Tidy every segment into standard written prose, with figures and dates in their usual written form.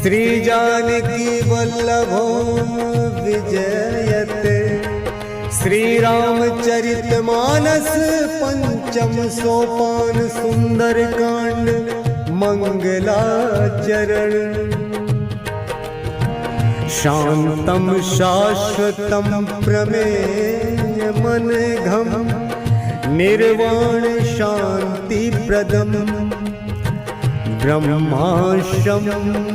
श्री जानकी वल्लभो विजयते। श्री रामचरितमानस पंचम सोपान सुंदर कांड मंगलाचरण। शांतम शाश्वतम प्रमेय मनघम निर्वाण शांति प्रदम ब्रह्माशं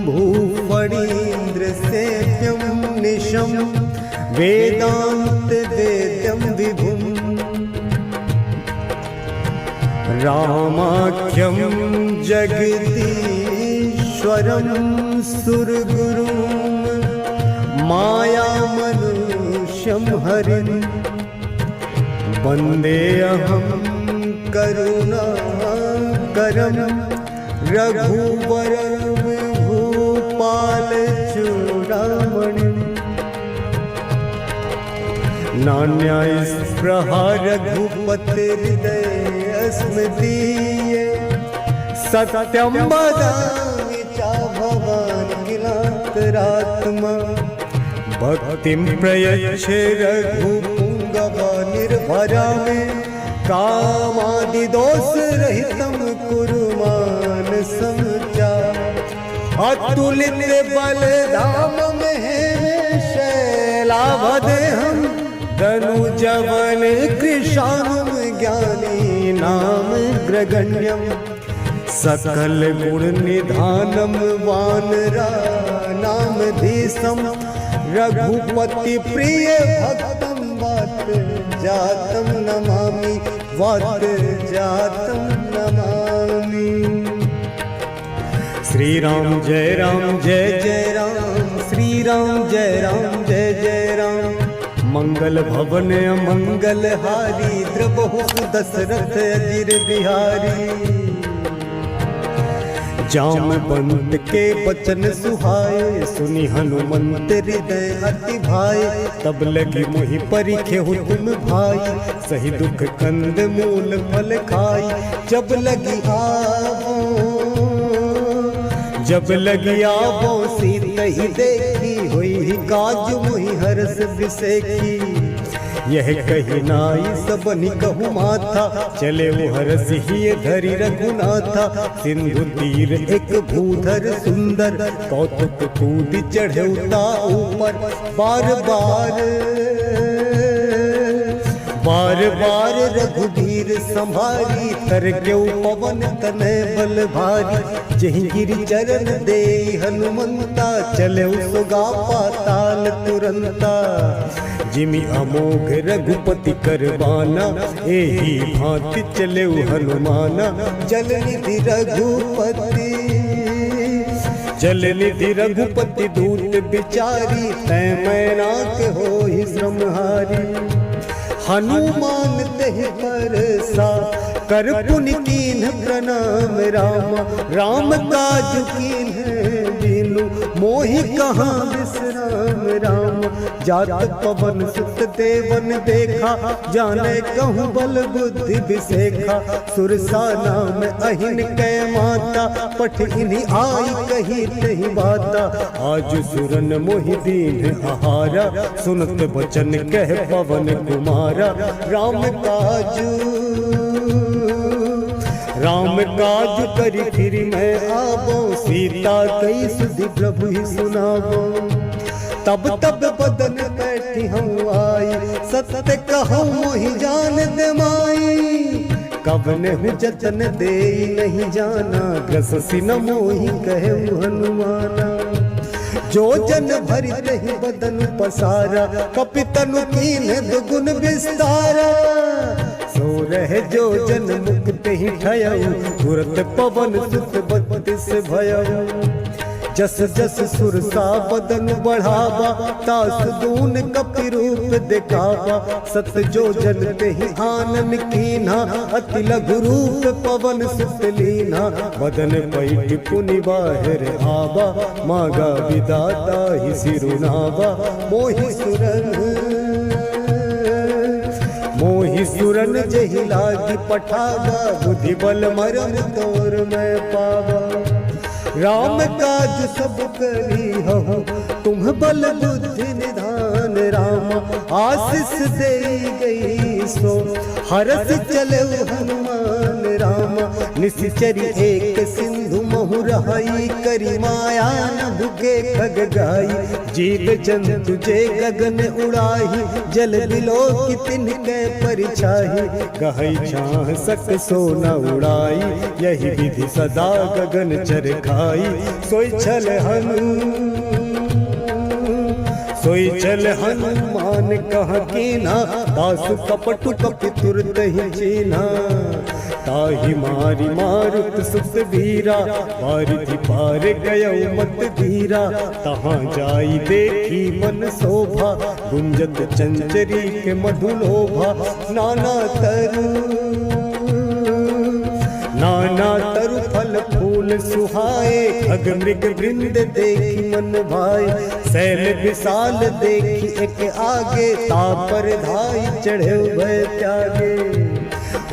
भूफणीन्द्र सेव्यं निशं वेदांत वेद्यं विभुं। रामाख्यं जगदीश्वरं सुरगुरुं मायामनुष्यं हरिं वन्देऽहं करुणाकरं रघुवर भूपाल चूड़ामणि। नान्यास्पृहा रघुपते हृदय स्मृतिये सत्यं वदामि च भवान् किलान्तरात्मा। भक्तिं प्रयच्छ रघुपुङ्गवा निर्भरा मे कामादिदोष रहितं कुरु मानसं च। अतुलित बलधाम में शैलावदेहं धनुजवन कृशानुं ज्ञानी नाम ग्रगण्यं। सकल गुण निधानं वानराणामधीशं रघुपति प्रिय भक्तं वात जातं नमामि वात जातं नमामि। श्री राम जय राम श्री राम जय जय राम। मंगल भवन मंगल हारी द्रबहु दशरथ अजिर बिहारी। जामवंत के वचन सुहाए सुनि हनुमंत हृदय अति भाए। तब लगी मोहि परिखे हो तुम भाई सही दुख कंद मूल फल खाई। जब लगी आवो सीत ही देखी हुई काज मुहि हर्ष विसेखी। यह कही नाई सबनि कहु माथा चले वो हरस ही धरि रघुनाथा। सिंधु तीर एक भूधर सुंदर कौतुक कूद चढ़े उता ऊपर। बार बार रघुवीर संभारी तर क्यों पवन तनय बल भारी। जहि गिरि चरण दे हनुमंता चले सुगा पाताल तुरंता। जिमि अमोघ रघुपति करबाना एही भांति चले हनुमाना। जल निधि रघुपति दूत बिचारी तै मैनाक होहि श्रमहारी। हनुमान तेहि परसा कर पुनि कीन्ह प्रणाम रामा। राम काज कीन्ह बिनु मोहि कहाँ विश्राम राम। जात पवन सुत देवन देखा जाने कहूँ बल बुद्धि विसेखा। सुरसा नाम अहिन कै माता पठ इन्हीं आई कही तही बाता। आज सुरन मोहि दीन आहारा सुनत वचन कह पवन कुमारा। राम काज करी फिर मैं आवो सीता कई सुधि प्रभु ही सुनावो। तब बदन बैठी हूँ आई सत्य कहूँ मोहि जान दे माई। कब ने जतन दे नहीं जाना ग्रससी न मोहि कहे हनुमाना। जो जन भरि तहि बदन पसारा कपितनु कीन्ह दुगुन विस्तारा। सो रहे जो जन मुक्त ही ठयऊ तुरत पवन सुत बत्तीस भयऊ। जस जस सुरसा बदन बढ़ावा तास दून कपि रूप दिखावा। सत जो जन तेहि आनन कीन्हा अति लघु रूप पवन सुत लीन्हा। बदन पैठ पुनि बाहिर आवा मागा विदाता ही सिरुनावा। मोहि सुरन जहि लागी पठावा बुद्धि बल मरम तोर मैं पावा। राम काज सब करी हो तुम बल बुद्धि निधान रामा आशीष दे गई सो हरस चले हनुमान रामा निश्चरी एक सिंधु महु रहाई करी माया न भुगे खग गाई जीव जंतु जे गगन उड़ाही जल बिलो की तिनके परिछाही गहई छाह सक सो न उड़ाई यही विधि सदा गगन चर खाई सोई चल हनुमान कह कीना दासु कपटु कपि तुरत ही चीना ताहि मारी मारुत सुत वीरा बारिधि पार गयो मत धीरा तहाँ जाई देखी मन शोभा गुंजत चंचरी के मधुलोभा नाना तरु फल फूल सुहाए खग मृग वृंद देखी मन भाई सैल विशाल देखी एक आगे तापर धाई चढ़े भय त्यागे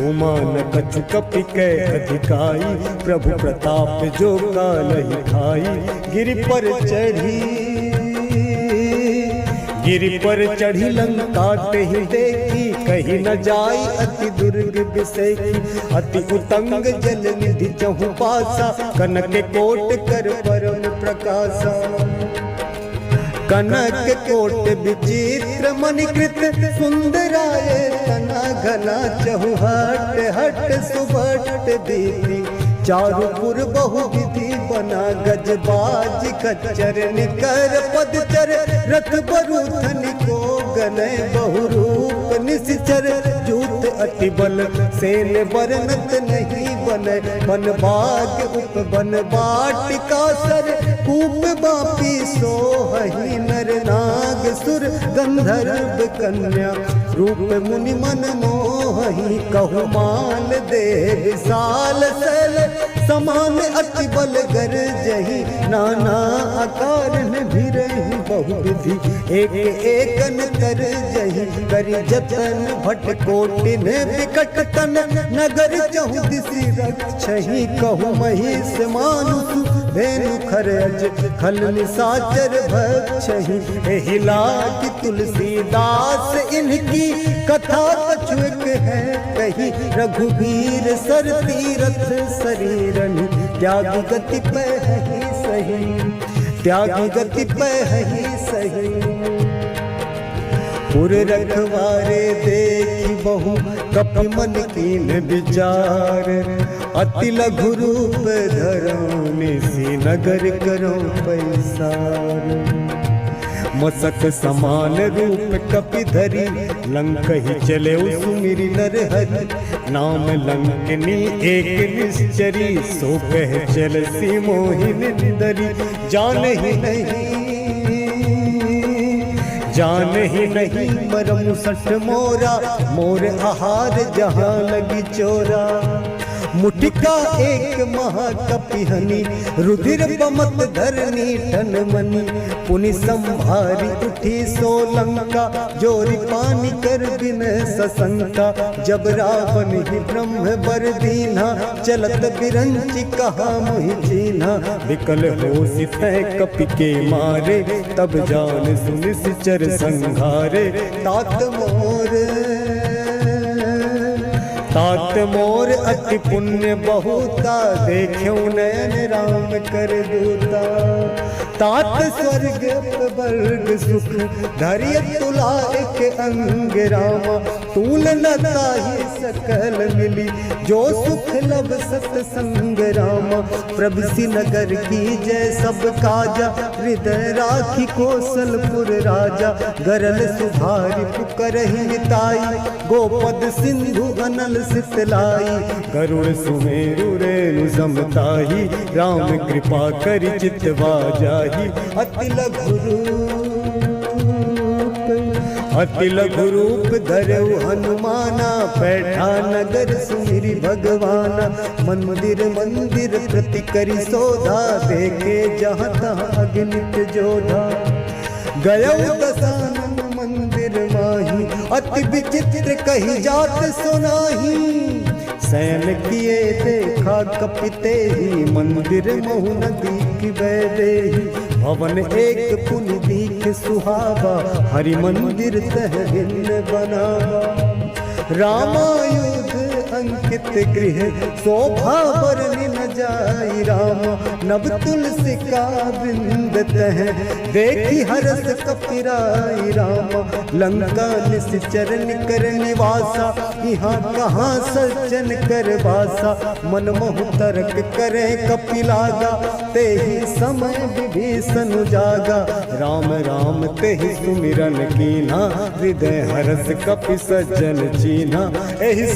उमान कछु कपि कै अधिकाई प्रभु प्रताप जो कालहि खाई गिरि पर चढ़ी लंका तेहि देखी कहीं न जाई अति दुर्ग विषयी अति उतंग जल निधि चहु पासा कनक कोट कर परम प्रकाशा कनक कोट विचित्र मणिकृत सुंदराय तना घना चहु हट हट सुबट दीदी चारुपुर बहु विधि बना गजबाज खच्चर निकर पदचर रथ बरूथन को गनय बहुरूप निश्चर जूत अति बल सेन बरनत नहीं बन बन बाग उप बन बाटिका सर कूप बापी सोहहि नर नाग सुर गंधर्व कन्या रूप मुनि मन मोहि कहु माल दे विशाल सल समान अति बल गर जही नाना आकार में भी रही बहुविधि एक एकन कर जही करी जतन भट कोटिन विकट तन नगर चहु दिशि रक्षहि कहु महिष मानुष धेनु खरज खल निसाचर भक्षहि एहि लागी तुलसीदास इनकी कथा कछुक है कही रघुवीर सर तीरथ शरीरन त्यागी गति पे ही सही त्यागी गति पे ही सही पुर रखवारे देखी बहु कपि मन कीन विचार अति लघु रूप धरो निसी नगर करो पैसार मसक समान रूप कपि धरी लंक ही चले सुमिरि नर हरि नाम लंकनी एक निश्चरी सो कह चल सी मोहिनी दरी जान ही नहीं मरम सठ मोरा मोर आहार जहाँ लगी चोरा मुटिका एक महाकपिहनी रुधिर बमत धरनी टन मनी पुनि संभारी उठी सोलंका जोरी पानी कर बिन सशंका जब रावण ही ब्रह्म बर दीना चलत बिरंची कहा मोहि चीन्हा विकल हो सितै कपि के मारे तब जान सुनि सिचर संघारे तात मोर अति पुण्य बहुता देखो नयन राम कर दूता तात स्वर्ग वर्ग सुख धैर्य तुला एक अंग रामा तूल न ताहि सकल मिली जो सुख लब सतसंग रामा प्रभु नगर की जय सब काजा हृदय राखी कौशलपुर राजा गरल सुधारी पुकरहि ताई गोपद सिंधु अनल सितलाई गरुड़ सुमेरु रेणु समताही राम कृपा करि चितवा जाही अति लघु रूप धरऊ हनुमाना बैठा नगर सुमिरि भगवाना मंदिर मंदिर प्रति करि सोधा देखे जहाँ तहाँ अगणित जोधा गयऊ दशानन मंदिर माही अति विचित्र कही जात सुनाही शयन किए देखा कपिते ही, मंदिर महु नदी की वैदेही। भवन एक पुनि दीख सुहावा, हरि मंदिर तह भिन्न बनावा। रामायुध अंकित गृह, शोभा बरनि न जाई रामा। नव तुलसी का वृंद तह, देखी हरस कपिराई रामा। लंका निश्चर कर निवासा, यहाँ कहाँ सज्जन कर वासा। मन मोह तर्क करे कपिलागा, ते ही समय विभीषण जागा। राम राम ते ही सुमिरन कीना, हृदय हरस कपि सज्जन चीना। एहि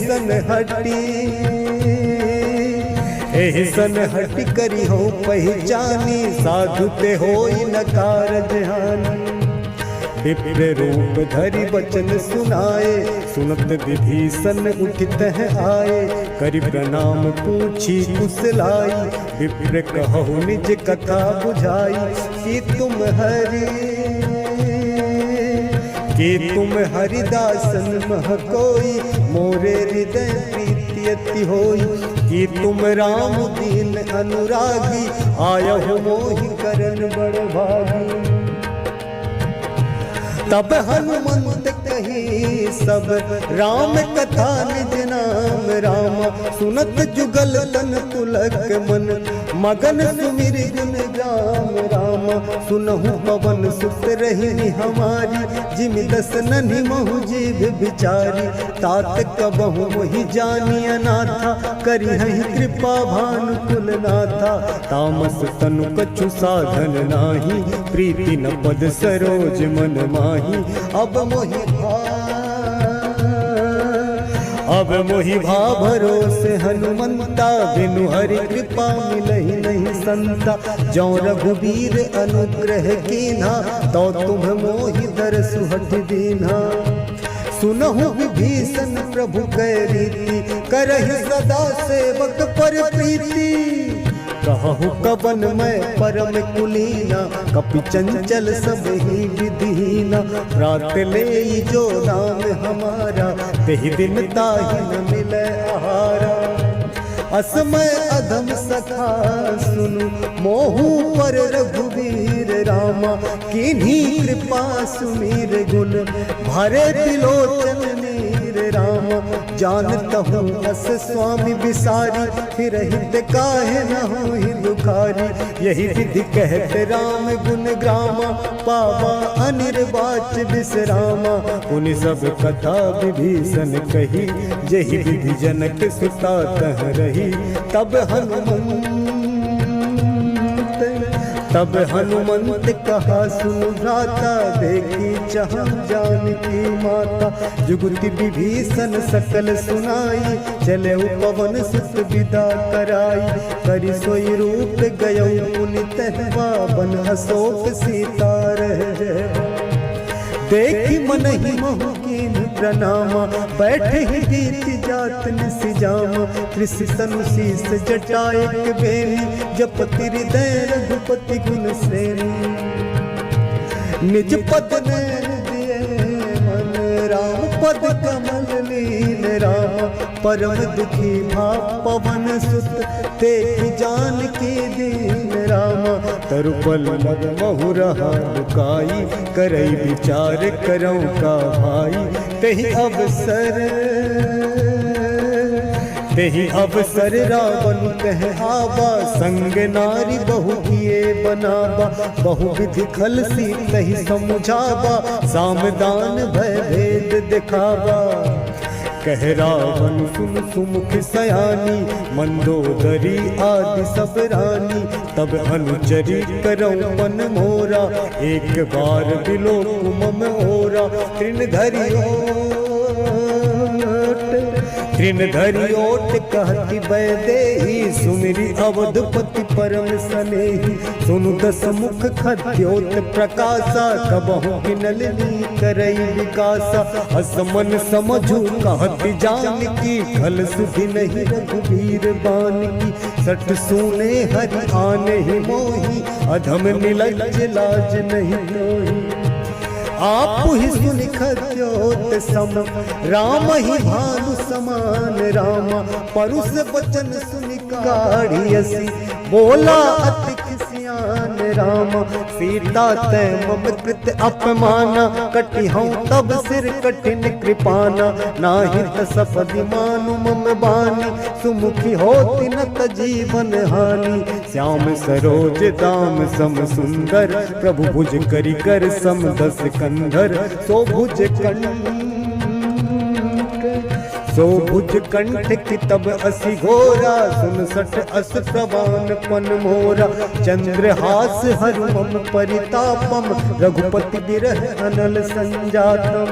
सन हटी करी हो पहचानी, साधु ते होई न कारज हानि। विप्र रूप धरि वचन सुनाए, सुनत विभीषण उठित आए। करि प्रणाम पूछी कुशलाई, विप्र कहु निज कथा बुझाई। कि तुम हरिदासन मह कोई, मोरे हृदय प्रीति अति होई। कि तुम राम दीन अनुरागी, आयहु मोहि करन बड़ भागी। तब हनुमंत कही सब, राम कथा निज नाम रामा। सुनत जुगल तन पुलक मन, मगन सुमिर गुण राम रामा। सुनहु पवन सुत रही हमारी, जिमि दस नन्हि महु जीव बिचारी। तात कबहु मोहि जानी अनाथा, करिहहि कृपा भानु कुलनाथा। तामस तनु कछु साधन नाही, प्रीति न पद सरोज मन माही। अब मोहि भा भरोसे हनुमंता, बिनु हरि कृपा मिलहि नहीं संता। जौ रघुबीर अनुग्रह कीन्हा, तो तुम मोहि दरसु हठ दीन्हा। सुनहु विभीषण प्रभु कै रीति, करहि सदा सेवक पर प्रीति। कहु कवन मैं परम कुलीना, कपि चंचल सब ही विधीना। रात ले जो नाम हमारा, तेहि दिन ताहि न मिलै आहारा। असमय अधम सखा सुनु, मोहु पर रघुवीर रामा। किन्हीं कृपा सुमीर गुण, भरे त्रिलोचन नीर रामा। जानता हूँ अस स्वामी विसारी, फिर हित काहे न होहि दुखारी। यही विधि कहते राम गुण ग्रामा, पावा अनिर्वाच विश्रामा। उन सब कथा विभीषण कही, यही विधि जनक सुता तह रही। तब हनुमंत कहा सुन भ्राता, देखी चाह जानकी माता। जुगति विभीषण सकल सुनाई, चले पवन सुत विदा कराई। करि सोई रूप गयो पुनि तहवा, बन अशोक सीता रह। देखी मन ही महु कीन प्रणामा, बैठे ही गीत जात निसिजामा। कृषि तनु शीस जटाए बेनी, जपति हृदय रघुपति गुण श्रेणी। निज पद नैन दिए मन, राम पद कमल लीन रामा। परम दुखी भा पवन सुत, देखी जानकी दीन रामा। तरुपल मद महु रहा लुकाई, करई विचार करऊं का भाई। तेहि अवसर रावण कह आवा, संग नारी बहु किए बनावा। बहु विधि खल सी तहि समुझावा, सामदान भय भेद दिखावा। कह रावण सुन सुमुख सयानी, मंदोदरी आदि सब रानी। तब अनुचरी करौ मन मोरा, एक बार बिलो मम ओरा। तृण धरि ओट कहति वैदेही, सुमिरि अवधपति परम सनेही। सुनु दस मुख खद्योत प्रकाशा, कबहु किनलनी करई विकासा। असमन समझू कहति जानकी, खल सुधि नहीं रघुबीर बानकी। सठ सूने हरि आने ही मोही, अधम निलज्ज लाज नहीं लोही। आप ही सुनिखद्योत सम राम ही भानु समान रामा परुष वचन सुनिकाढ़ियसी बोला अति खिसियान रामा सीता तै मम कृत अपमाना कटि हूँ तब सिर कठिन कृपाना नाहित सपदि मानु मम बानी सुमुखी होति न जीवन हानि श्याम सरोज दाम सम सुंदर प्रभु भुज करि कर सम दस कंधर सो भुज कंठ की तब असि घोरा सुन सठ अस प्रवान पन मोरा चंद्रहास हरु मम परितापम रघुपति बिरह अनल संजातम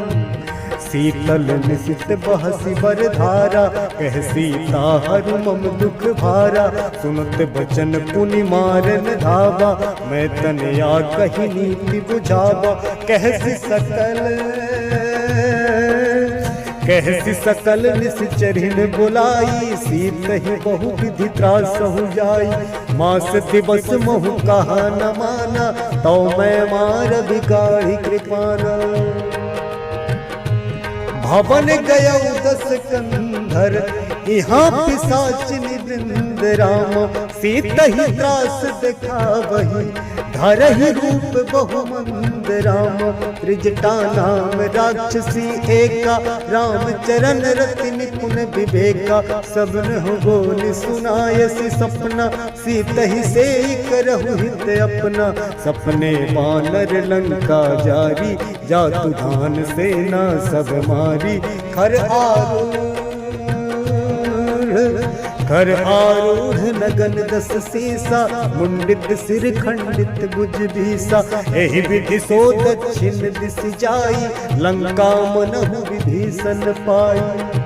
शीतल निशित बहसी बर धारा कह सीता हरु मम दुख भारा सुनत बचन पुनि मारन धावा मैं तनया कही नीति बुझावा कहसी सकल निश्चरिन बुलाई सीत ही बहु विधि त्रास हो जाई मास दिवस महु कहा न माना तो मैं मार बिगाड़ी कृपाना भवन गया दस कंधर यहाँ पिशाचिनी वृंद राम सीत ही त्रास देखा वही धर ही रूप बहुमंद राम त्रिजटा नाम राक्षसी एका राम चरण रति निपुण विवेका सबन हो बोल सुनायसी सपना सीत ही से करहु हित अपना सपने वानर लंका जारी जातु धान सेना सब मारी घर आरूढ़ नगन दस सीसा मुंडित सिर खंडित भुज भीसा एहि विधि सो दक्षिण दिस जाई लंका मनहु विभीषण पाई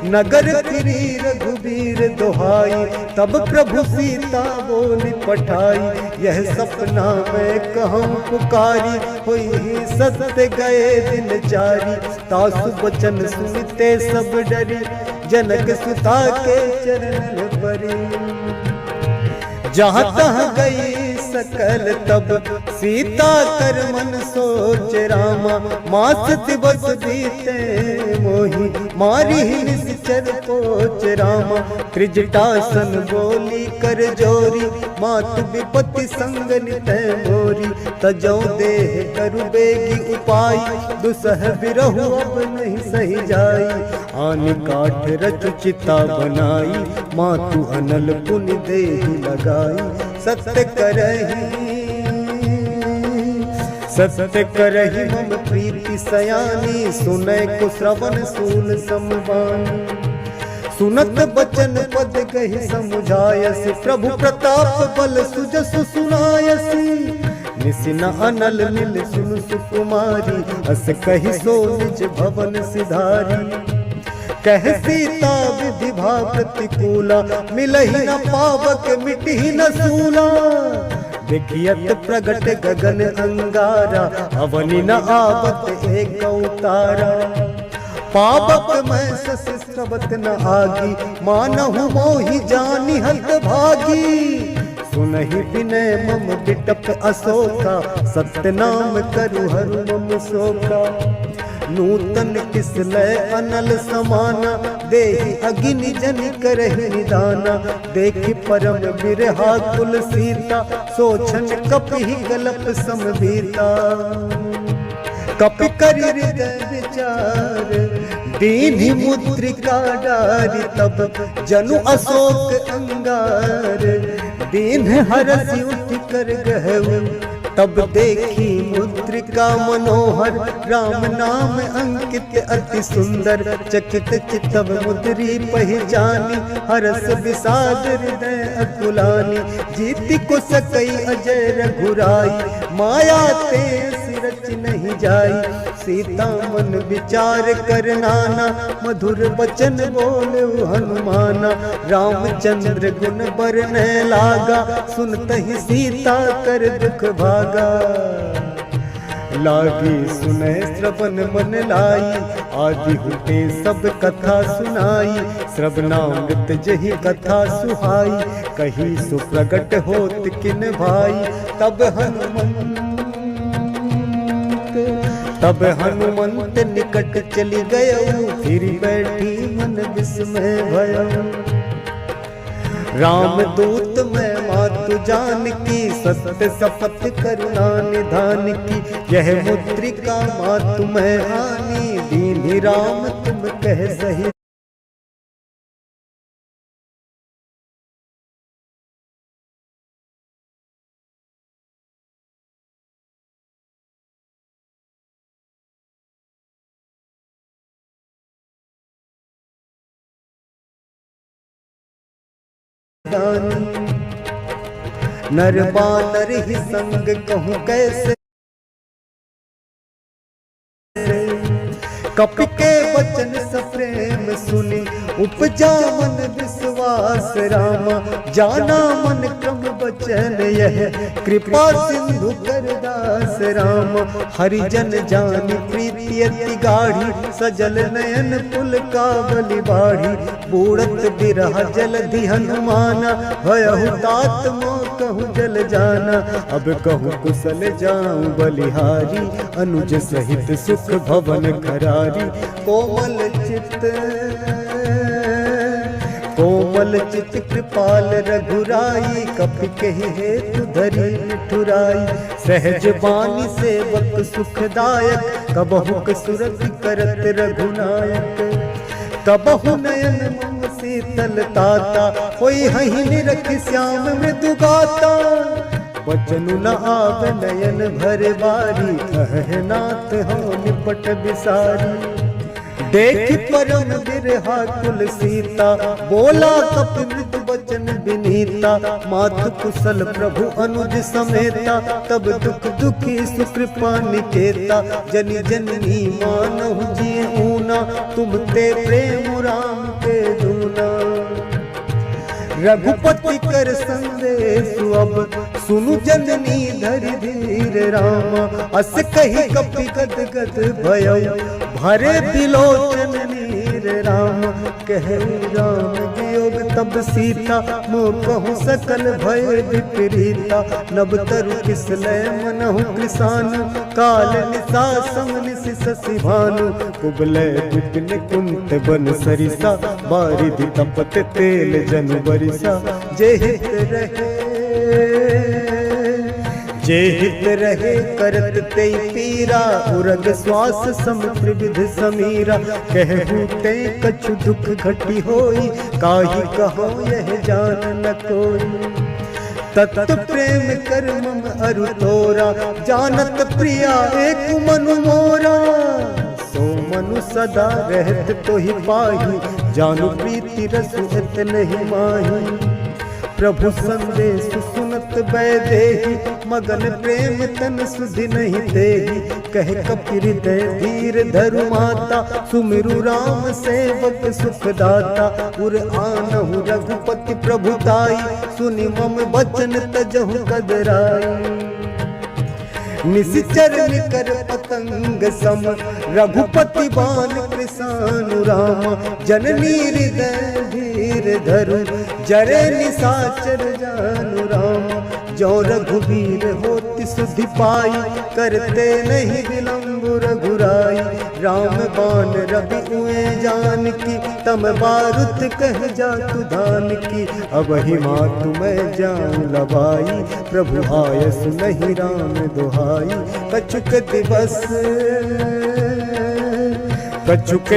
नगर फिरी रघुबीर दोहाई तब प्रभु सीता बोली पठाई यह सपना मैं कहूँ पुकारी हुई सत्य गए दिन जारी तासु वचन सुनते सब डरी जनक सुता के चरण परी जहाँ तहाँ गई सकल तब सीता कर मन सोच रामा मास दिवस बीते मोही मारी निश्चर पोच रामा त्रिजटासन बोली कर जोरी मात विपत्ति संग नित मोरी तजौ देह करु बेगी उपाय दुसह बिरहु अब नहीं सही जाई आन काठ रच चिता बनाई मातु अनल पुनि देहि लगाई सत्य करहि मम प्रीति सयानी सुनय को श्रवण सूल समवानी सुनत बचन पद कहि समुझायसि प्रभु प्रताप बल सुजसु सुनायसि निसिन अनल नील सुन सुकुमारी अस कहि सो निज भवन सिधारी कह सीता विधि भा प्रतिकूला मिलहि न पावक मिटहि न सूला देखियत प्रगट गगन अंगारा अवनि न आवत एक अवतारा पावक मैं ससिस्रवत न आगी मानहु मोहि जानि हत भागी सुनहि विनय मम बिटप अशोका सत्य नाम करु हरु मम शोका नूतन किसलय अनल समाना देहि अग्नि जन करहि निदाना देखि परम बिरहा कुल सीता सोचन कपि गलप समभीता कपि करि हृदय विचार दीनि मुद्रिका डारि तब जनु अशोक अंगार दीन हरसि उठ कर गहु तब देखी मुद्रिका मनोहर राम नाम अंकित अति सुंदर चकित चितव मुद्री पहचानी हरस विषाद हृदय अकुलानी जीति को सकई अजय रघुराई माया ते सिरच नहीं जाई सीता मन विचार कर नाना मधुर वचन बोले हनुमाना रामचंद्र गुण बरने लागा सुनत ही सीता कर दुख भागा लागी सुने श्रवण मन लाई आदि हुते सब कथा सुनाई श्रवणामृत जही कथा सुहाई कही सुप्रगट होत किन भाई तब हनुमंत तब हनुमंत निकट चली गयो, फिर बैठी मन विस्मय भयो। राम दूत मैं मातु जान की, सत्य शपथ करुणा निधान की। यह मुद्रिका मातु मैं हानि, दीनी राम तुम कह सही। नर बानर ही संग कहूँ कैसे, कपि के वचन सप्रेम सुनी, उपजा मन विश्वास रामा। जाना मन क्रम बचन यह, कृपा सिंधु करदास रामा। हरिजन जानी प्रीति अति गाढ़ी, सजल नयन पुल का बलि बाढ़ी। बूढ़त बिरह जलधि हनुमाना, भयहु तात मोह कहूँ जल जाना। अब कहूँ कुशल जाऊं बलिहारी, अनुज सहित सुख भवन खरारी। कोमल चित कृपाल रघुराई, कपि कहि हेतु धरी मिठुराई। सहज बानी सेवक सुखदायक, कबहु कसुरति करत रघुनायक। तबहु नयन मम शीतल ताता, कोई हहि निरख श्याम मृदु गाता। बचनु न आव नयन भर बारी, कह नाथ हो निपट बिसारी। देखि परम बिरहा कुल सीता, बोला कपि मृदु बचन विनीता। मातु कुशल प्रभु अनुज समेता, तब दुख दुखी सुकृपा निकेता। जनि जननी मानहु जिय ऊना, तुम ते प्रेम राम के दूना। रघुपति कर संदेश अब, सुनु जननी धरि धीर रामा। अस कही कपि गद गद भयो, भरे बिलोचन नीर राम। कह राम वियोग तब सीता, मोह कहूँ सकल भय विपरीता। नभ तरु किसलय मनहु कृसानु, काल निसा समनिसि शशि भानु। कुबलय विपिन कुंत बन सरिसा, बारिधि तपत तेल जनु बरिसा। जे हित रहे करत ते पीरा, उरग श्वास समुद्र विध समीरा। कहूँ ते कछु दुख घटी होई, काहि कहो यह जान न कोई। तत प्रेम कर मम अरु तोरा, जानत प्रिया एक मनु मोरा। सो मनु सदा रहत तो ही पाही, जानु प्रीति रसु इत नहीं माही। प्रभु संदेश सुनत बैदेही, मगन प्रेम तन सुधि नहीं देही। कह कपि हृदय धीर धरु माता, सुमिरु राम सेवक सुखदाता। उर आनहु रघुपति प्रभुताई, सुनि मम बचन तजहु कदराई। निशिचर निकर पतंग सम, रघुपति बान कृसानु रामा। जननी हृदय धीर धरु, जरे निशाचर जानु रामा। जो रघुवीर होति सुधि पाई, करते नहीं विलंब रघुराई। राम बाण रवि उए जान की, तम बारुत कह जातु धान की। अब ही मातु मैं जाऊं लबाई, प्रभु आयस नहीं राम दुहाई। कछुक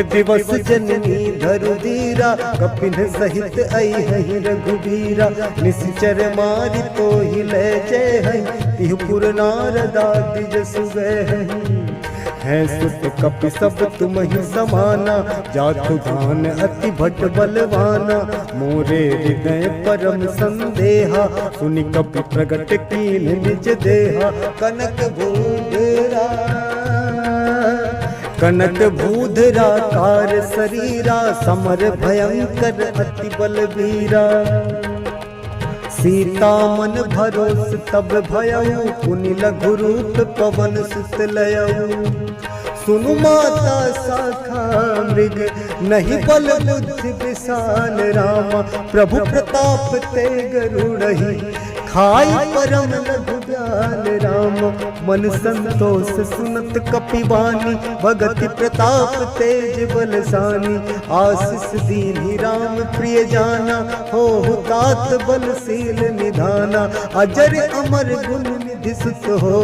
दिवस जननी धरु धीरा, कपिन सहित आई है रघुबीरा। निश्चर मारि तो ही ले जय है, तिहुपुर नारदाति जसु गए है। सुत कपि सब तुम ही समाना, जातु धान अति भट बलवाना। मोरे हृदय परम संदेहा, सुनि कपि प्रगट कीन निज देहा। कनक भूधरा कार शरीरा, समर भयंकर अति बलवीरा। सीता मन भरोस तब भयउ, पुनि लघु रूप पवन सुत लयउ। सुनु माता शाखा मृग, नहीं बल बुद्धि विशाल रामा। प्रभु प्रताप ते गरुड़हि, खाई परम लघु ब्याल राम, मन संतोष सुनत कपिवानी, भगति प्रताप तेज बलसानी, आशीष दीन्हि राम प्रिय जाना, हो तात बलशील निधाना, अजर अमर गुण निधि सुत हो,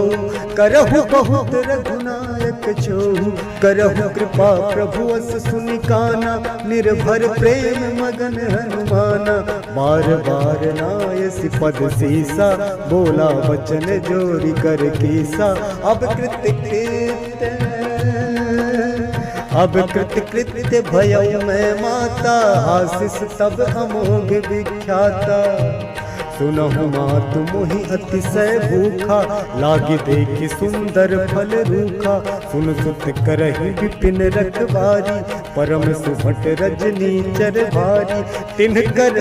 करहु बहुत रघुनायक छोहु, करहु कृपा प्रभु अस सुनि काना, निर्भर प्रेम मगन हनुमाना, बार बार नायसि पद सीसा, बोला वचन जोरी कर कीसा, अब कृत कृत्य भयउ मैं माता, आशीष तब अमोघ विख्याता, सुनहु मातु मोहि अतिशय भूखा, लागे देखि सुंदर फल रूखा, सुन सुत करहि विपिन रखवारी, परम सुभट रजनी चर भारी, तिनकर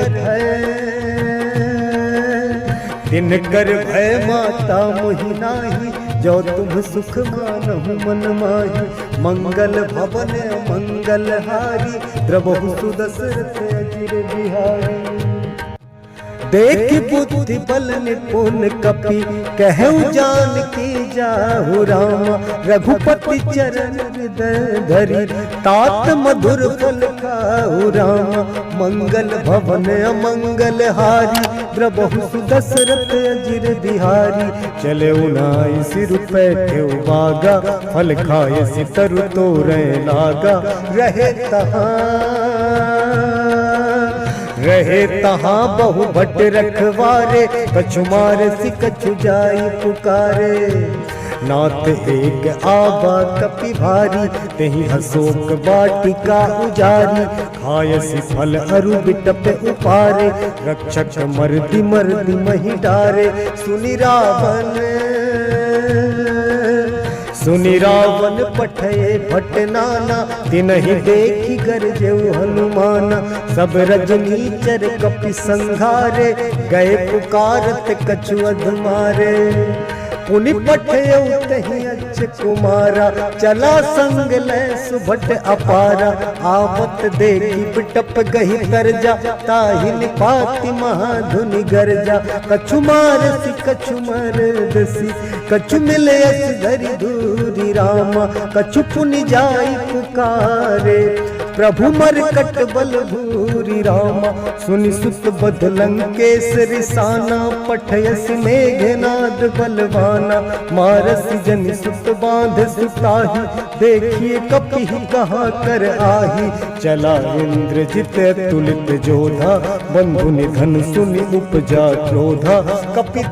भय माता मोहि नाही, जो तुम सुख मानहु मन माही, मंगल भवन मंगल हारी, द्रवहु सुदशरथ अजिर बिहारी, देखि बुद्धि बल निपुण कपि, कहु जानकी जाहु रामा, रघुपति चरण हृदय धरि, तात मधुर फल खाहु रामा, मंगल भवन अमंगल हारी, द्रवहु सुदशरथ अजिर बिहारी, चले उनाई सिर पैठे बागा, फल खाए सितरु तोरे लागा, रहे तहाँ बहु भट रखवारे, कछु मारे सि कछु जाई पुकारे, नाथ एक आबा कपि भारी, तेहि अशोक वाटिका उजारी, खायसि फल अरु बिटप उपारे, रक्षक मर्दि मर्दि महि डारे, सुनि रावण पठये भट नाना, तिनहि देखि गरजेउ हनुमाना, सब रजनीचर कपि संघारे, गए पुकारत कछु अधमारे, पुनि पठयउ तहि अच्छ कुमारा, चला संग लै सुभट अपारा, आवत देखि बिटप गहि तरजा, ताहि निपाति महाधुनि गरजा, कछु मारसि कछु मरदसि, कछु मिलयसि धरि धूरि रामा, कछु पुनि जाई पुकारे, प्रभु मरकट बल भूरि रामा, सुनि सुत बध लंकेश रिसाना, पठयसि मेघनाद बलवाना, मारसि जनि सुत बांध सुताही, देखिए कपि कहाँ कर आही, चला इंद्रजित तुलित जोधा, बंधु निधन सुनि उपजा क्रोधा, कपि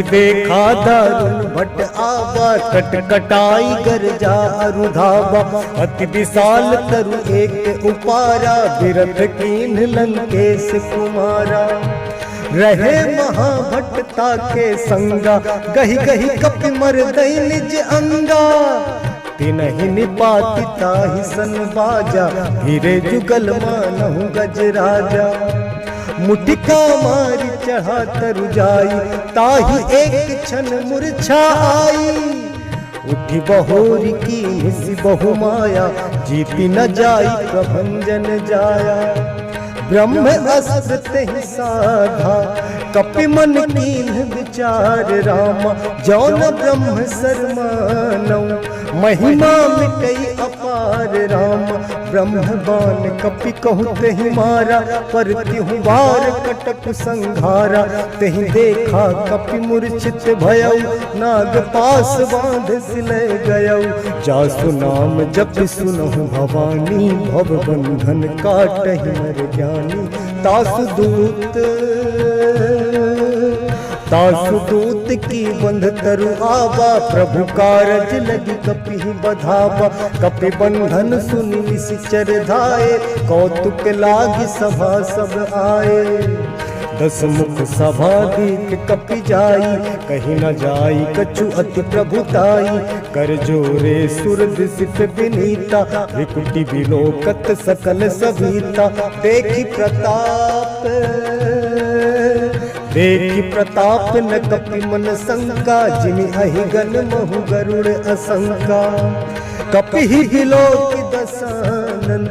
देखा दारुण भट आवा, कटकटाई गरजा अरुधावा, अति विशाल तरु एक उपारा, बिरथ कीन्ह लंकेश कुमारा, रहे महाभट्टा के संगा, गहि गहि कपि मरदई निज अंगा, तिनहि निपाति ताहि सन बाजा, हीरे जुगल मानहु गजराजा, मुटिका मारी चढ़ा तरु जाई, ताहि एक क्षण मूर्छा आई, उठी बहोरी की निसि बहु माया, जीति न जाई प्रभंजन जाया, ब्रह्म अस्त्र तेहि साधा, कपि मन कीन्ह विचार रामा, जौन ब्रह्म सरमानौ, महिमा मिटई अपार रामा, ब्रह्म बाण कपि कहु तेहि मारा, पर तिहु बार कटक संघारा, तेहि देखा कपि मूर्छित भयउ, नाग पास बांध सिलय गयउ, जासु नाम जपि सुनहु भवानी, भव बंधन काटहि नर ज्ञानी, तासु दूत की बंध तरु आवा, प्रभु कारज लगी कपि बधावा, कपि बंधन सुनि निश्चर धाये, कौतुक लागी सभा सब आए, दस मुख सभा दीक कपि जाई, कहीं न जाई कछु अति प्रभुताई, कर जोरे सुर दिसित विनीता, विकुटि विलोकत सकल सभीता, देखि प्रताप न कपि मन शंका, जिनि अहिगन महु गरुड़ असंका, कपि ही बिलोकि दसानन,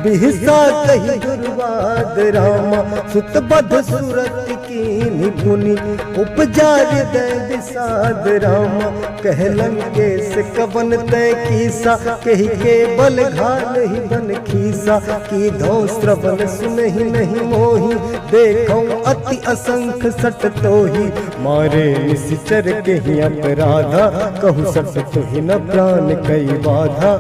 बिहसा कहि दुर्वा अनुवाद रामा सुत बध सुरत की निपुनि उपजा हृदय विषाद रामा कहलन के से कवन तय कीसा कही के बल घाल ही बन खीसा की धो श्रवण सुनहि नहीं मोही देखो अति असंख्य सट तो ही मारे निश्चर के ही अपराधा कहु सट तो ही न प्राण कई बाधा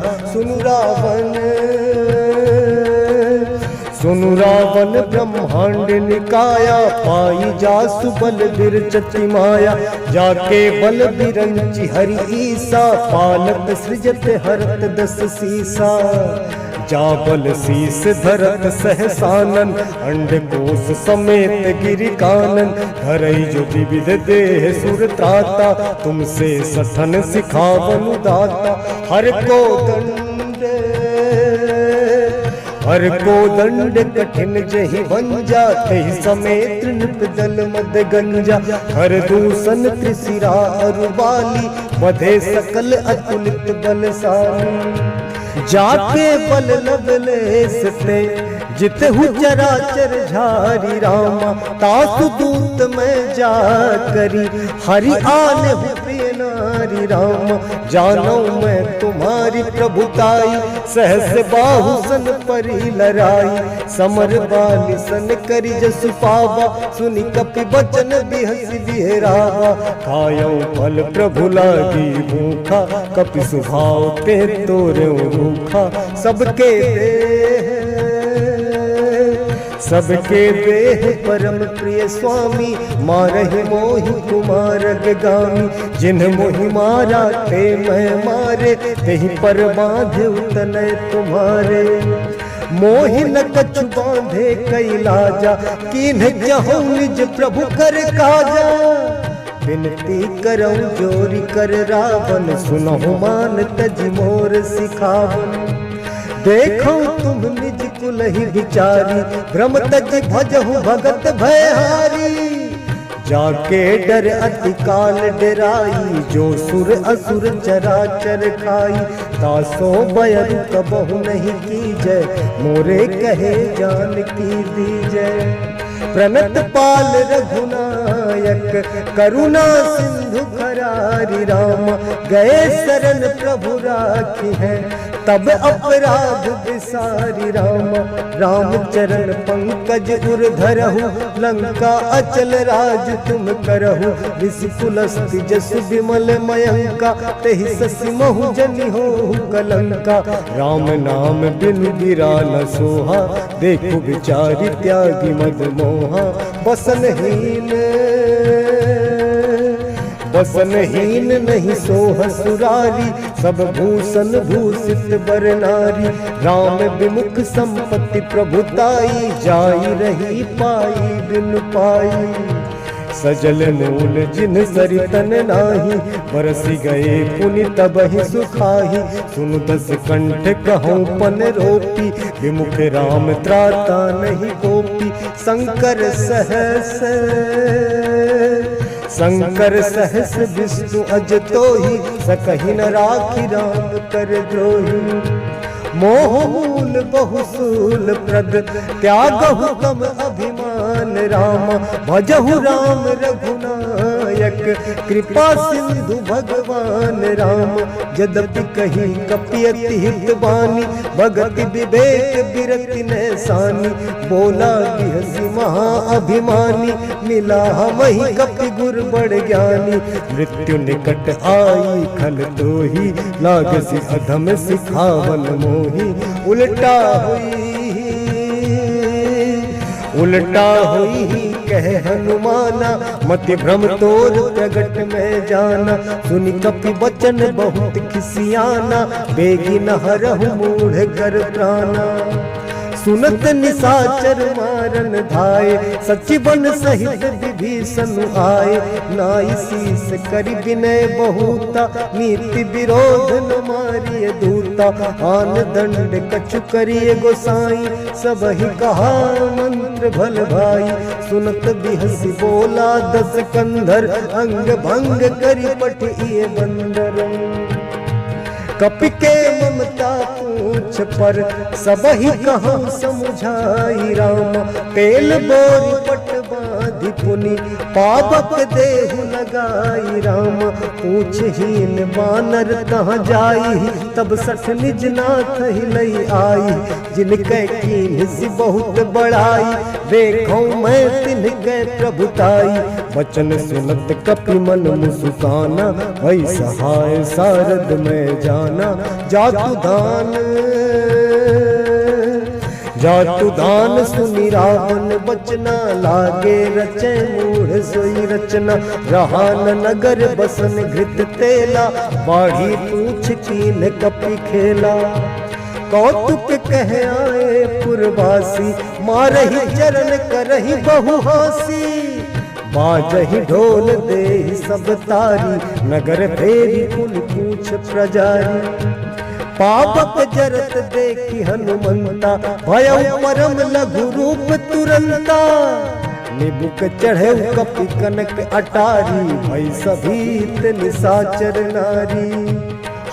सुनु रावण ब्रह्मांड निकाया पाई जासु बल बिरचति माया जाके बल बिरंचि हरि ईसा पालत सृजत हरत दस सीसा जाबल शीस धरत सहसानन अंडकोश समेत गिरि कानन धरई जो विविध देह सुर त्राता तुमसे सथन सिखावन दाता हर को दंड कठिन जहि भंजा तहि समेत नृप दल मद गंजा हर दूषण त्रिशिरा अरुबाली बधे सकल अतुलित बलशाली जाके बल लवलेस ते जितहु चराचर झारी रामा तासु दूत में जा करी हरि आने हु प्रिय नारी रामा जानो मैं तुम्हारी प्रभुताई सहस बाहु सन परी लराई समर बाली सन करी जसु पावा सुनि कपि बचन बिहसि बिहरावा खायो फल प्रभु लागी भूखा कपि सुभाव ते तोरे भूखा सबके देह परम प्रिय स्वामी मारहि मोहि कुमार गामी जिन्ह मोहि मारा ते मैं मारे तेहि पर बांधे उतने तुम्हारे मोहि न कछु बांधे कई लाजा कीन्ह जहु निज प्रभु कर काजा विनती करऊं जोरी कर रावण सुनहु मान तज मोर सिखावन देखो तुम निज कुल ही विचारी भ्रम तज भजहु भगत भयहारी जाके डर अति काल डराई जो सुर असुर चराचर खाई तासो बयरु कबहु नहीं कीजय मोरे कहे जान की दीजय प्रणत पाल रघुनायक करुणा सिंधु करारी राम गए शरण प्रभु राखी है तब अपराध विसारी राम चरण पंकज उर धरहु लंका अचल राज तुम करहु विपुलस्ति जसु विमल मयंका तेहि ससि महु जनि हो कलंका राम नाम बिनु गिराल सोहा देखु विचारि त्यागी मद मोहा बसनहीन नहीं सोह सुरारी सब भूषण भूषित बर नारी राम विमुख संपत्ति प्रभुताई जाई रही पाई बिन पाई सजल मूल जिन सरितन नाही बरसी गए पुनि तबहि सुखाही सुनु दस कंठ कहूँ पन रोपी विमुख राम त्राता नहीं कोपी शंकर सहस विष्णु अज तोहि सकहि न राखी राम कर द्रोही मोह मूल बहुसूल प्रद त्यागहु कम अभिमान राम भजहु राम रघुनायक कृपा सिंधु भगवान राम यद्यपि कही कपियति हित बानी भगति विवेक बिरति नैसानी बोला बिहसी महा अभिमानी मिला हमहि कपि गुर बड़ ज्ञानी मृत्यु निकट आई खल तोहि लागसी अधम सिखावन मोहि उल्टा हुई कह हनुमाना मति भ्रम तोर प्रगट में जाना सुनि कपि बचन बहुत खिसियाना बेगी न हरहु मूढ़ कर प्राणा सुनत निशाचर मारन धाय सचिवन सहित विभीषण आए नाई शीस करि विनय बहुता नीति विरोध न मारिय दूता आन दंड कछु करिय गोसाई सब ही कहा मंत्र भल भाई सुनत बिहसी बोला दस कंधर अंग भंग करि पठिए बंदर कपि के ममता पूछ पर सब ही कहूँ समझाई राम। तेल बोरी पट बांधि पुनि पावक देहु लगाई राम। पूछहीन बानर कहाँ जाई तब सठ निज नाथ ही लई आई। जिनके कीन सी बहुत बड़ाई देखो मैं तिनके प्रभुताई। वचन सुनत कपि मन मुस्काना भई सहाय सारद में जाना। जातु दान सुनि रावण बचना लागे रचे मूढ़ सोई रचना। रहा न नगर बसन घृत तेला बाढ़ी पूछ कीन कपि खेला। कौतुक कह आए पुरवासी मारही चरण करही बहु हासी। बाजही ढोल दे सब तारी नगर फेरी कुल पूछ प्रजारी। पावक जरत देखी हनुमंता भयउ परम लघु रूप तुरंता। निबुक चढ़े कपि कनक अटारी भई सभीत निशाचर नारी।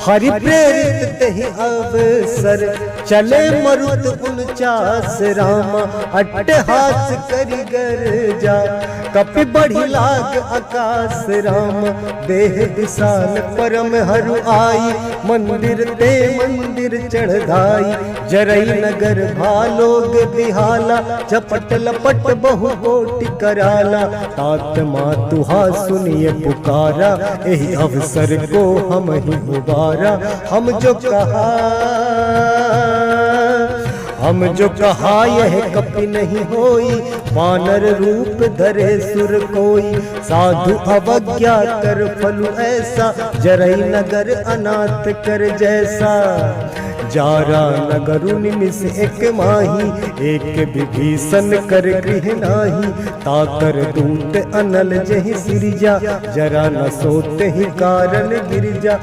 हरि प्रेरित तेहि अवसर चले मरुत 49 रामा। अट्टहास करि गर्जा कपि बढ़ी लाग आकाश राम। देह विशाल परम हरु आई मंदिर ते मंदिर चढ़ाई। जरई नगर भालोग बिहाला झपट लपट बहु कोटि कराला। तात मातुहा सुनिए पुकारा एहि अवसर को हम ही उबारा। हम जो कहा यह कपि नहीं होई। वानर रूप धरे सुर कोई साधु अवज्ञा कर फलु ऐसा। जरई नगर अनाथ कर जैसा। जारा नगरु निमिष एक माही एक विभीषण कर गृह नाही। ताकर दूत अनल जहि सिरजा जरा न सोते ही कारण गिरजा।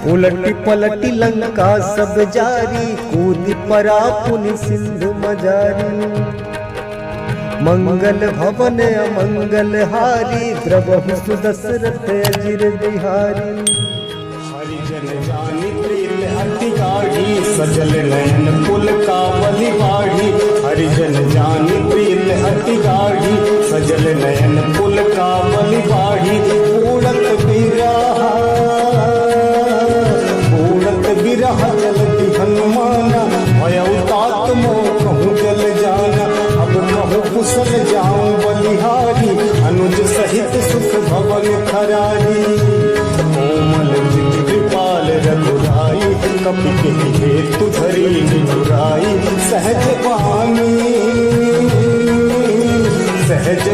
उलटी पलटी लंका सब जारी। कूद परा पुनि सिंधु मजारी। मंगल भवन अमंगल हारी द्रवहु सुदशरथ अजिर बिहारी। हरिजन जानि प्रीत अति गाढ़ी सजल नयन कुल कावली बाढ़ी। हरिजन जानि प्रीत अति गाढ़ी सजल नयन कुल कावली बाढ़ी। पूरत बिरह जलति हनुमाना भयउ तात मोह कहूँ जल जाना। अब कहूँ कुशल जाऊँ बलिहारी अनुज सहित सुख भवन खरारी। कोमल जित कृपाल रघुराई कपि के हेतु धरी निठुराई। सहज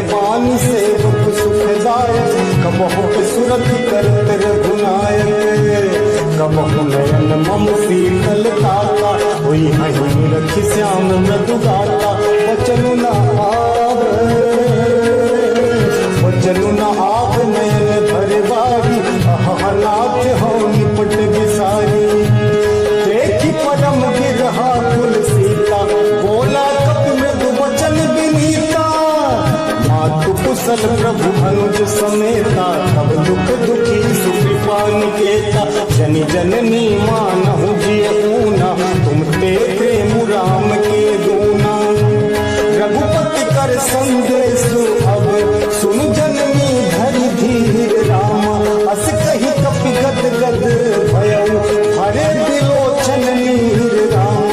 बानी सेवक सुखदायक कबहु सुरति करत रघुनायक। कबहु नयन मम शीतल ताता होई हहीं रखि श्याम मृदु गाता। वचनु न आव नयन भर बारी अहनाथ हो निपट विसारी। देखी परम गिरहा कुल सीता बोला कपि मृदु वचन विनीता। मातु कुशल प्रभु अनुज समेता तब दुख दुखी सुकृपा निकेता। जनि जननी मानहु जिय ऊना तुम ते प्रेम राम के दूना। रघुपति कर संदेशु अब सुनु जननी धरि धीर रामा। अस कहि कपि गद गद भयउ हरे बिलोचन नीर राम।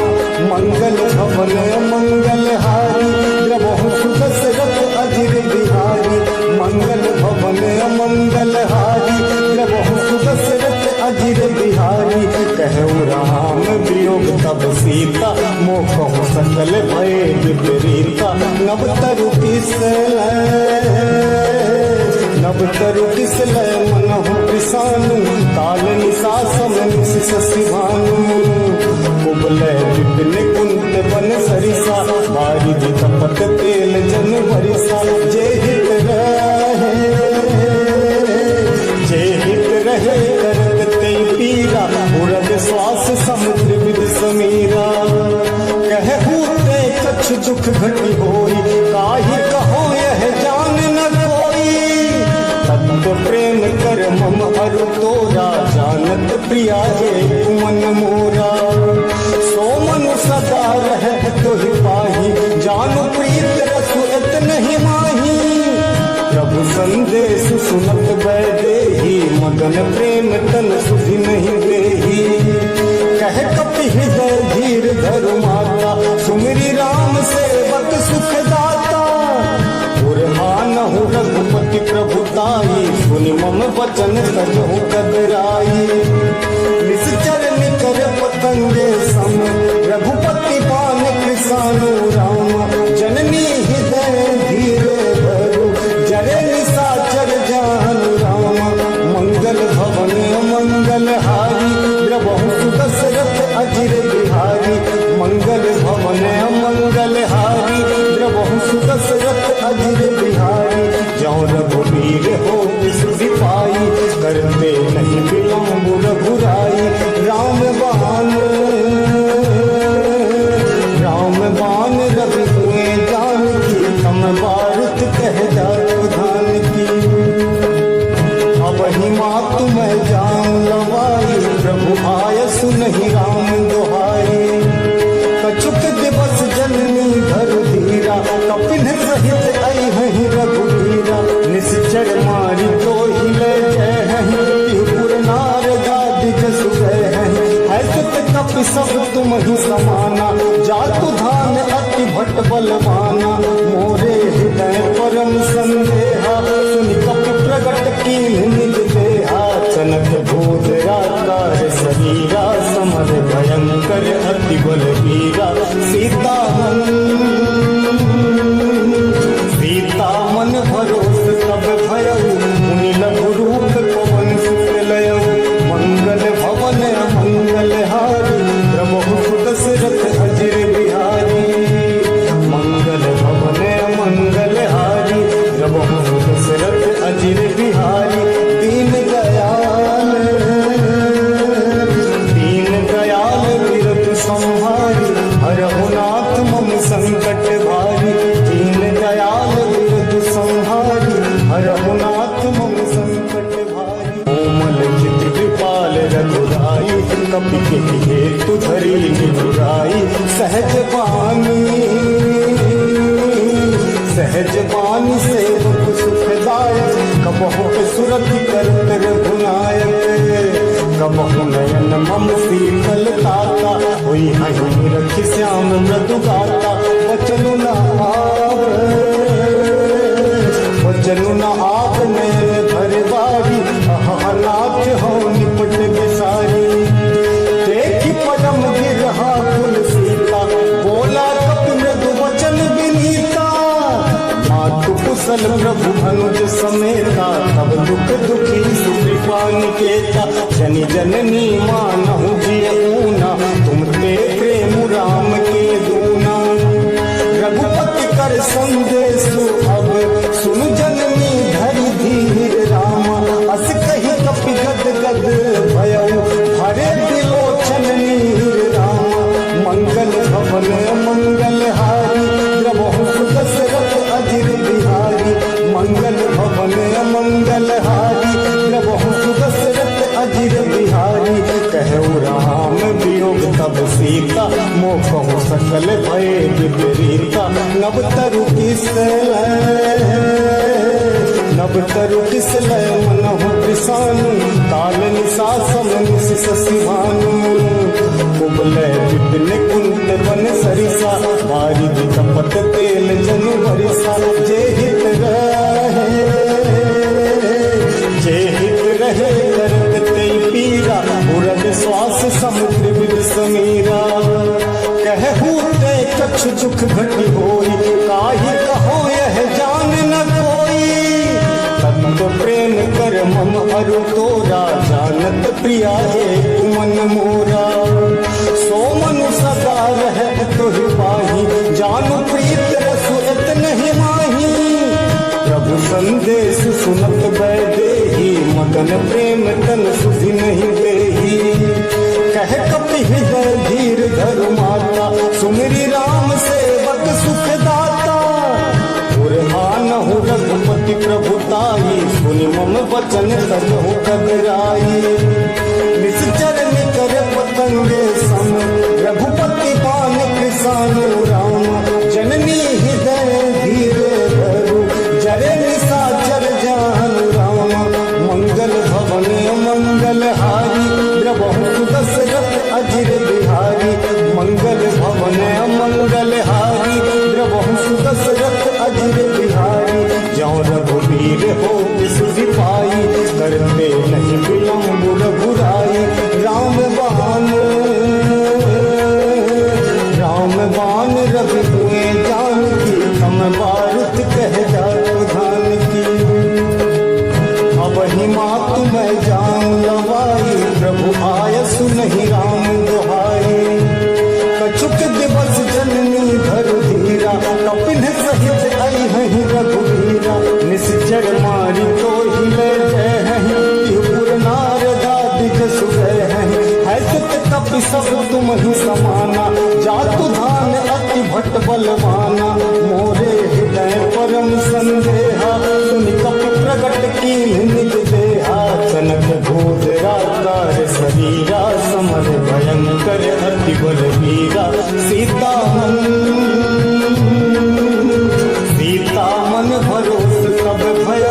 मंगल भवन मंगल हारी द्रवहु सुदशरथ अजिर बिहारी। मंगल भवन मंगल हारी द्रवहु सुदशरथ अजिर बिहारी। कहु राम वियोग तब सीता मोह सकल भय विपरीता। नव तरु किसल मनहु कृसानु काल निशा समन शशि भानु। कुबलय विपिन कुंत बन सरिसा बारिधि कपट तेल जन भरिसा। जे हित रहे करत तै पीरा उरग श्वास समुद्र विद समीरा। कहु ते कछ दुख घटी होई काहि कहो यह जान न कोई। तत्व प्रेम कर मम अरु तोरा प्रिया एक मन मोरा। सो मनु सदा रह तो ही पाही, जानु प्रीत रसु इतने ही माही। प्रभु संदेश सुनत बैदेही, मगन प्रेम तन सुधि नहीं देही। कह कपि हृदय धीर धरु माता, सुमिरी राम सेवक सुख दाता। मानहु रघुपति प्रभुताई, सुनि मम वचन तजहु कदराई। निश्चर निकर पतंगे सम, रघुपति पान कृसानु राम। जननी हृदय धीरे धरु, जरे निशाचर जानु राम। मंगल भवन मंगल हारी, द्रवहु सुदशरथ अजिर बिहारी। मंगल भवन मंगल हारी, द्रवहु सुदशरथ अजिर बिहारी। जौ रघुवीर हो सुधि पाई, करते नहीं विलम्ब रघुराई। राम बान रवि हुए जानकी, हम बारुत कह जात धान की। अब ही मातु मैं जाऊं लवाई, प्रभु आय सुनहि राम दुहाई। कछुक दिवस जननी धरु धीरा, कपिन सहित आई हहीं रघुवीरा। निश्चर मारी तो ही ले जय हहीं, त्रिपुर नार गादि जसु गए हहीं। है सुत कपि सब तुम ही समाना, जातु धान अति भट बलवाना। मोरे हृदय परम संदेहा, सुनि कपि प्रगट कीन्ह निज देहा। चनक भोज राकार शरीरा, समर भयंकर अति बलवीरा। सीता मन भरोस तब भयउ, मुनि लघु रूप पवन सुत लयउ। मंगल भवन मंगल हारी, प्रभु सुदशरथ अजिर बिहारी। मंगल भवन मंगल हारी, प्रभु सुदशरथ अजिर बिहारी। दीन दयाल विरत संहारी, हरहु नाथ मम संकट भारी। दीन दयाल विरत संहारी, हरहु नाथ मम संकट भारी। कोमल चित कृपाल रघुराई, कपि के हेतु धरी निठुराई। सहज बानी सेवक सुखदायक, कबहु सुरति करत रघुनायक। कबहु नयन मम शीतल ताता, हुई हहीं रखि श्याम मृदु गाता। वचनु न आप नयन भर बारी, अहनाथ हो निपट विसारी। देखि पदम गिरहा कुल सीता, बोला कपि मृदु वचन विनीता। मातु कुशल प्रभु अनुज समेता, तब दुख दुखी सुकृपा निकेता। जनि जननी मानहु जिय ऊना, तुम ते प्रेम राम के दूना। रघुपति कर संदेश अब, सुनु जननी धरि धीर रामा। अस कहि कपि गद गद भयउ, हरे बिलोचन नीर रामा। मंगल भवन मंगल हारी, द्रवहु सुदशरथ अजिर बिहारी। मंगल भवन मंगल हारी, द्रवहु सुदशरथ अजिर बिहारी। कहु राम वियोग तब सीता, मोहु सकल भय विपरीता। नव तरु किस लय मनहु कृसानु, काल निशा सम निश शशि भानु। कुबलय विपिन कुंत वन सरिसा, बारिधि कपट तेल जनु बरिसा। जे हित रहे करत ते पीरा, उरग श्वास समुद्र विद समीरा। कहू ते कछु दुख घटी होई, काहि कहो यह जान न कोई। तत्व प्रेम कर मम अरु तोरा, जानत प्रिया एक मन मोरा। सो मनु सदा रह तो ही पाही, जानु प्रीत रसु इतने ही माही। प्रभु संदेश सुनत बैदेही, मगन प्रेम तन सुधि नहीं देही। कह कपि हृदय धीर धरु माता, सुमिरी राम सेवक सुख दाता। पुरहानहु रघुपति प्रभुताई, सुनि मम वचन तजहु कदराई। निश्चर रघुवीर हो सुधि पाई, करते नहीं विलम्ब रघुराई। राम बाण रवि हुए जानकी, हम बारुद कह जात धान की। अब ही मातु मैं जान लवाई, प्रभु आय सुनहि राम दुहाई। कछुक दिवस जननी धर धीरा, कपिन सहित आई हहीं रघुवीरा। निश्चर मारी तो हिले जय हहीं, त्रिपुर नारदादि जसु गए हहीं। है सुत कपि सब तुम ही समाना, जातु धान अति भट बलवाना। मोरे हृदय परम संदेहा, सुनि कपि प्रगट कीन्ह निज देहा। कनक भोज राकार शरीरा, समर भयंकर अति बलवीरा। सीता मन भरोस सब भय